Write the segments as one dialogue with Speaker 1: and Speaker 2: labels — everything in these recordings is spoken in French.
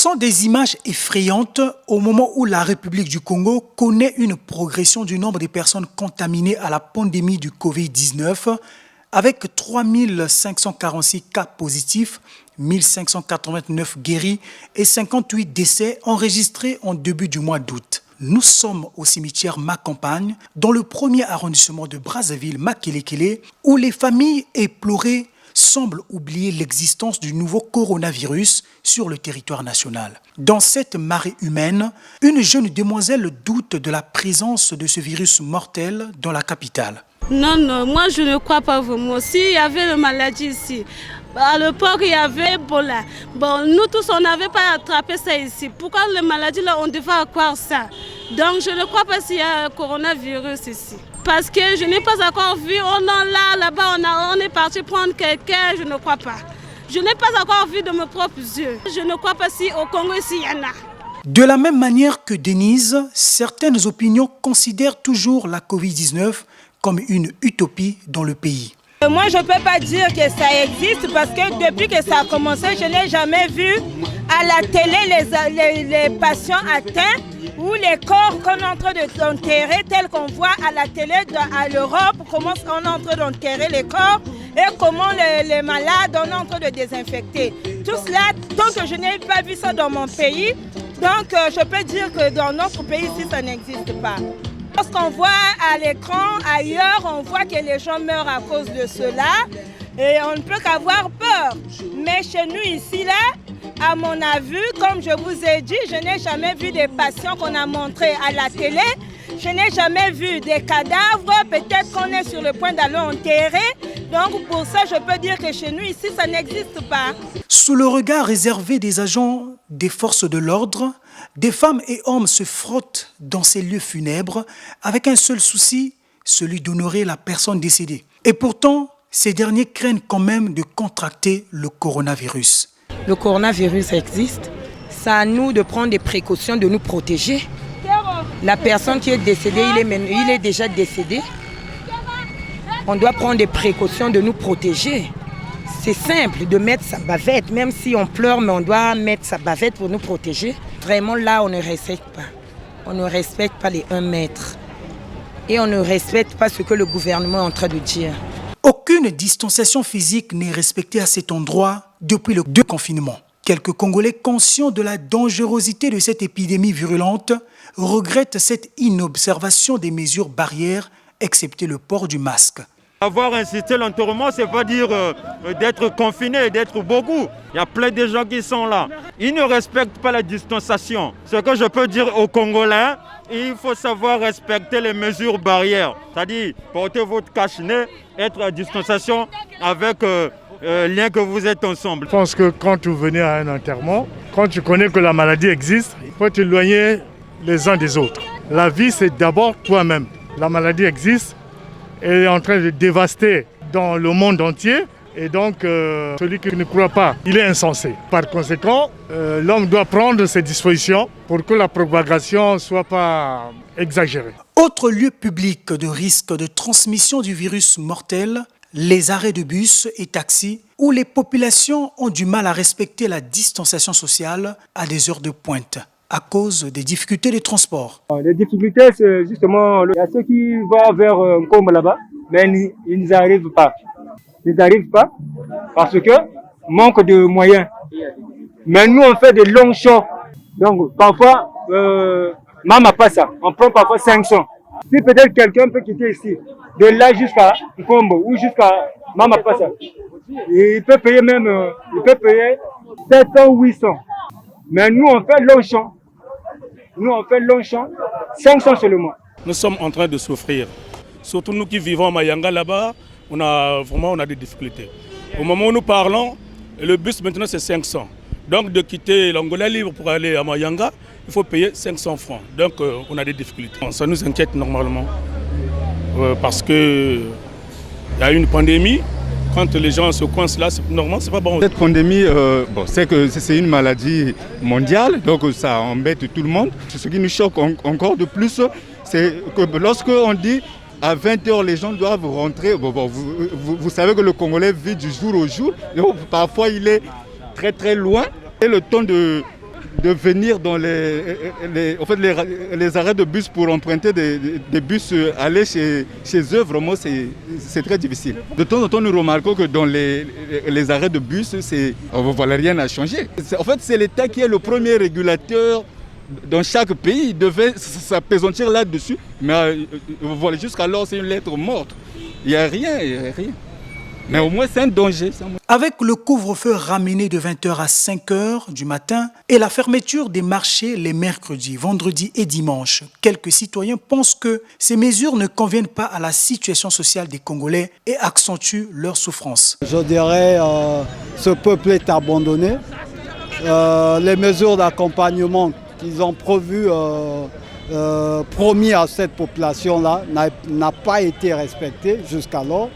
Speaker 1: sont des images effrayantes au moment où la République du Congo connaît une progression du nombre de personnes contaminées à la pandémie du Covid-19 avec 3 546 cas positifs, 1589 guéris et 58 décès enregistrés en début du mois d'août. Nous sommes au cimetière Macampagne, dans le premier arrondissement de Brazzaville, Makelekele, où les familles éplorées semblent oublier l'existence du nouveau coronavirus sur le territoire national. Dans cette marée humaine, une jeune demoiselle doute de la présence de ce virus mortel dans la capitale.
Speaker 2: Non, moi je ne crois pas vraiment. S'il y avait la maladie ici, à l'époque il y avait Ebola. Bon, nous tous on n'avait pas attrapé ça ici. Pourquoi la maladie là on devait croire ça? Donc je ne crois pas s'il y a un coronavirus ici. Parce que je n'ai pas encore vu, là-bas on est parti prendre quelqu'un, je ne crois pas. Je n'ai pas encore vu de mes propres yeux. Je ne crois pas si au Congo ici il y en a.
Speaker 1: De la même manière que Denise, certaines opinions considèrent toujours la Covid-19 comme une utopie dans le pays.
Speaker 3: Moi, je ne peux pas dire que ça existe parce que depuis que ça a commencé, je n'ai jamais vu à la télé les patients atteints ou les corps qu'on est en train d'enterrer, tels qu'on voit à la télé à l'Europe, comment on est en train d'enterrer les corps et comment les malades on est en train de désinfecter. Tout cela, tant que je n'ai pas vu ça dans mon pays, donc je peux dire que dans notre pays ici, ça n'existe pas. Lorsqu'on voit à l'écran ailleurs, on voit que les gens meurent à cause de cela et on ne peut qu'avoir peur. Mais chez nous ici, là, à mon avis, comme je vous ai dit, je n'ai jamais vu des patients qu'on a montrés à la télé. Je n'ai jamais vu des cadavres, peut-être qu'on est sur le point d'aller enterrer. Donc pour ça, je peux dire que chez nous ici, ça n'existe pas.
Speaker 1: Sous le regard réservé des agents des forces de l'ordre, des femmes et hommes se frottent dans ces lieux funèbres avec un seul souci, celui d'honorer la personne décédée. Et pourtant, ces derniers craignent quand même de contracter le coronavirus.
Speaker 4: Le coronavirus existe. C'est à nous de prendre des précautions, de nous protéger. La personne qui est décédée, il est déjà décédé. On doit prendre des précautions de nous protéger. C'est simple de mettre sa bavette, même si on pleure, mais on doit mettre sa bavette pour nous protéger. Vraiment là, on ne respecte pas. On ne respecte pas les 1 mètre. Et on ne respecte pas ce que le gouvernement est en train de dire.
Speaker 1: Aucune distanciation physique n'est respectée à cet endroit depuis le 2 confinement. Quelques Congolais conscients de la dangerosité de cette épidémie virulente regrettent cette inobservation des mesures barrières, excepté le port du masque.
Speaker 5: Avoir incité l'enterrement, c'est pas dire d'être confiné, d'être beaucoup. Il y a plein de gens qui sont là. Ils ne respectent pas la distanciation. Ce que je peux dire aux Congolais, il faut savoir respecter les mesures barrières. C'est-à-dire porter votre cache-nez, être à distanciation avec le lien que vous êtes ensemble.
Speaker 6: Je pense que quand vous venez à un enterrement, quand tu connais que la maladie existe, il faut t'éloigner les uns des autres. La vie, c'est d'abord toi-même. La maladie existe. Elle est en train de dévaster dans le monde entier et donc celui qui ne croit pas, il est insensé. Par conséquent, l'homme doit prendre ses dispositions pour que la propagation ne soit pas exagérée.
Speaker 1: Autre lieu public de risque de transmission du virus mortel, les arrêts de bus et taxis où les populations ont du mal à respecter la distanciation sociale à des heures de pointe à cause des difficultés de transport.
Speaker 7: Les difficultés, c'est justement, il y a ceux qui vont vers Nkombo là-bas, mais ils n'y arrivent pas. Ils n'arrivent pas parce que manque de moyens. Mais nous, on fait de longs shows. Donc, parfois, Mama pas ça. On prend parfois 500. Si peut-être quelqu'un peut quitter ici, de là jusqu'à Nkombo ou jusqu'à Mama pas ça, il peut payer même, 700 ou 800. Mais nous, on fait long champ. Nous, on fait long champ, 500 seulement.
Speaker 8: Nous sommes en train de souffrir. Surtout nous qui vivons à Mayanga là-bas, on a des difficultés. Au moment où nous parlons, le bus maintenant c'est 500. Donc de quitter l'Angola libre pour aller à Mayanga, il faut payer 500 francs. Donc on a des difficultés. Ça nous inquiète normalement parce qu'il y a une pandémie. Quand les gens se coincent là, c'est normal, c'est pas bon.
Speaker 9: Cette pandémie, c'est que c'est une maladie mondiale, donc ça embête tout le monde. Ce qui nous choque encore de plus, c'est que lorsqu'on dit à 20h, les gens doivent rentrer. Vous savez que le Congolais vit du jour au jour. Donc, parfois, il est très très loin. Et le temps de de venir dans les arrêts de bus pour emprunter des bus, aller chez eux, vraiment c'est très difficile. De temps en temps, nous remarquons que dans les arrêts de bus, voilà, rien n'a changé. En fait, c'est l'État qui est le premier régulateur dans chaque pays. Il devait s'appesantir là-dessus, mais voilà, jusqu'alors c'est une lettre morte. Il n'y a rien. Mais au moins, c'est un danger.
Speaker 1: Avec le couvre-feu ramené de 20h à 5h du matin et la fermeture des marchés les mercredis, vendredis et dimanches, quelques citoyens pensent que ces mesures ne conviennent pas à la situation sociale des Congolais et accentuent leur souffrance.
Speaker 10: Je dirais ce peuple est abandonné. Les mesures d'accompagnement qu'ils ont promis à cette population-là n'a pas été respectées jusqu'alors.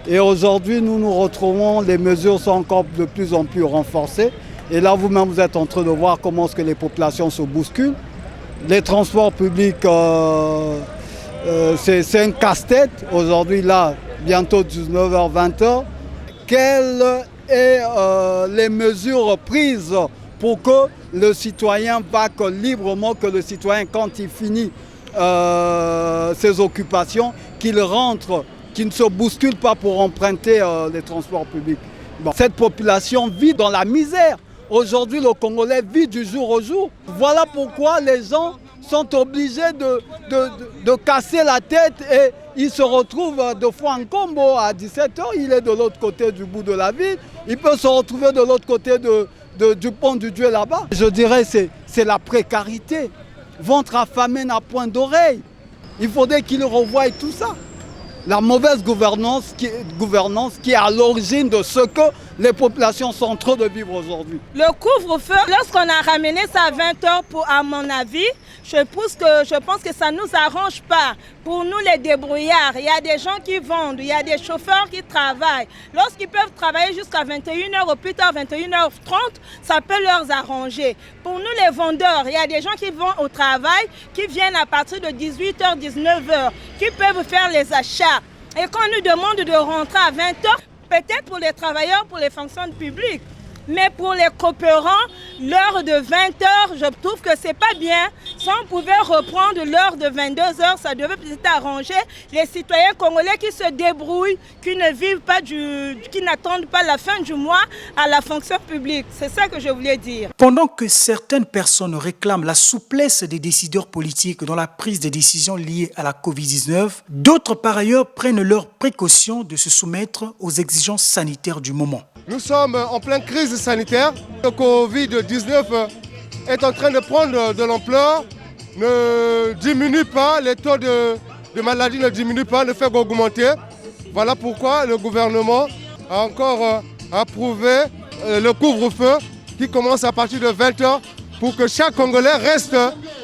Speaker 10: Et aujourd'hui, nous nous retrouvons, les mesures sont encore de plus en plus renforcées. Et là, vous-même, vous êtes en train de voir comment est-ce que les populations se bousculent. Les transports publics, c'est un casse-tête. Aujourd'hui, là, bientôt 19h, 20h. Quelles sont les mesures prises pour que le citoyen vaque librement, que le citoyen, quand il finit ses occupations, qu'il rentre, qui ne se bousculent pas pour emprunter les transports publics. Bon. Cette population vit dans la misère. Aujourd'hui, le Congolais vit du jour au jour. Voilà pourquoi les gens sont obligés de casser la tête et ils se retrouvent de fois en combo à 17h. Il est de l'autre côté du bout de la ville. Il peut se retrouver de l'autre côté du pont du Dieu là-bas. Je dirais que c'est la précarité. Ventre affamé n'a point d'oreille. Il faudrait qu'ils revoient tout ça. La mauvaise gouvernance qui est à l'origine de ce que les populations sont en train de vivre aujourd'hui.
Speaker 3: Le couvre-feu, lorsqu'on a ramené ça à 20h, à mon avis, je pense que ça ne nous arrange pas. Pour nous les débrouillards, il y a des gens qui vendent, il y a des chauffeurs qui travaillent. Lorsqu'ils peuvent travailler jusqu'à 21h ou plus tard 21h30, ça peut leur arranger. Pour nous les vendeurs, il y a des gens qui vont au travail, qui viennent à partir de 18h, 19h, qui peuvent faire les achats. Et quand on nous demande de rentrer à 20h, peut-être pour les travailleurs, pour les fonctions publiques, mais pour les coopérants, l'heure de 20h, je trouve que c'est pas bien. Si on pouvait reprendre l'heure de 22h, ça devait peut-être arranger les citoyens congolais qui se débrouillent, qui ne vivent pas qui n'attendent pas la fin du mois à la fonction publique. C'est ça que je voulais dire.
Speaker 1: Pendant que certaines personnes réclament la souplesse des décideurs politiques dans la prise des décisions liées à la Covid-19, d'autres par ailleurs prennent leurs précautions de se soumettre aux exigences sanitaires du moment.
Speaker 11: Nous sommes en pleine crise sanitaire. Le Covid-19 est en train de prendre de l'ampleur, ne diminue pas, les taux de maladie ne diminuent pas, ne fait qu'augmenter. Voilà pourquoi le gouvernement a encore approuvé le couvre-feu qui commence à partir de 20h pour que chaque Congolais reste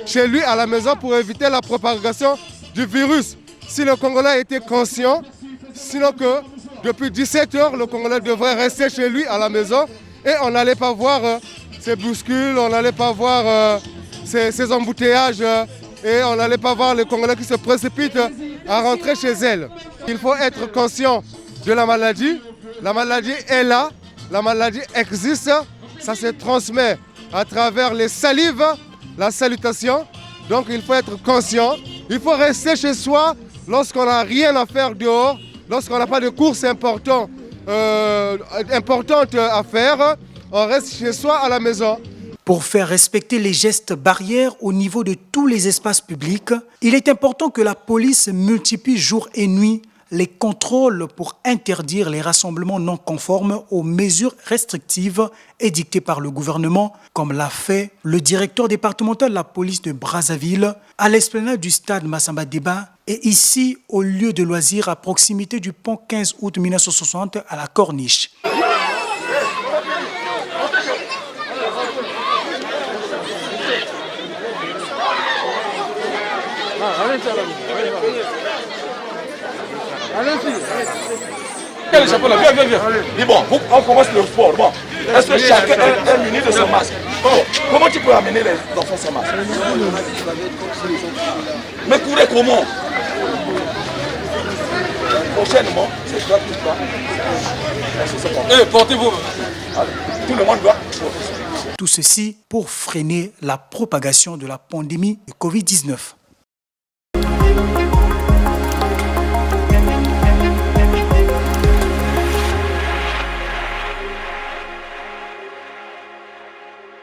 Speaker 11: chez lui à la maison pour éviter la propagation du virus. Si le Congolais était conscient, sinon que depuis 17h, le Congolais devrait rester chez lui à la maison et on n'allait pas voir ces bouscules, on n'allait pas voir ces embouteillages et on n'allait pas voir les Congolais qui se précipitent à rentrer chez elles. Il faut être conscient de la maladie. La maladie est là, la maladie existe, ça se transmet à travers les salives, la salutation. Donc il faut être conscient, il faut rester chez soi lorsqu'on n'a rien à faire dehors. Lorsqu'on n'a pas de courses importantes à faire, on reste chez soi à la maison.
Speaker 1: Pour faire respecter les gestes barrières au niveau de tous les espaces publics, il est important que la police multiplie jour et nuit les contrôles pour interdire les rassemblements non conformes aux mesures restrictives édictées par le gouvernement, comme l'a fait le directeur départemental de la police de Brazzaville à l'esplanade du stade Massamba Débat et ici au lieu de loisirs à proximité du pont 15 août 1960 à la Corniche.
Speaker 12: Quel chapeau là, viens. Mais bon, on commence le sport. Bon, est-ce que chacun est muni de son masque? Comment tu peux amener les enfants sans masque? Mais courez comment? Prochainement, c'est toi tout ça. Portez-vous. Tout le monde doit.
Speaker 1: Tout ceci pour freiner la propagation de la pandémie de Covid-19.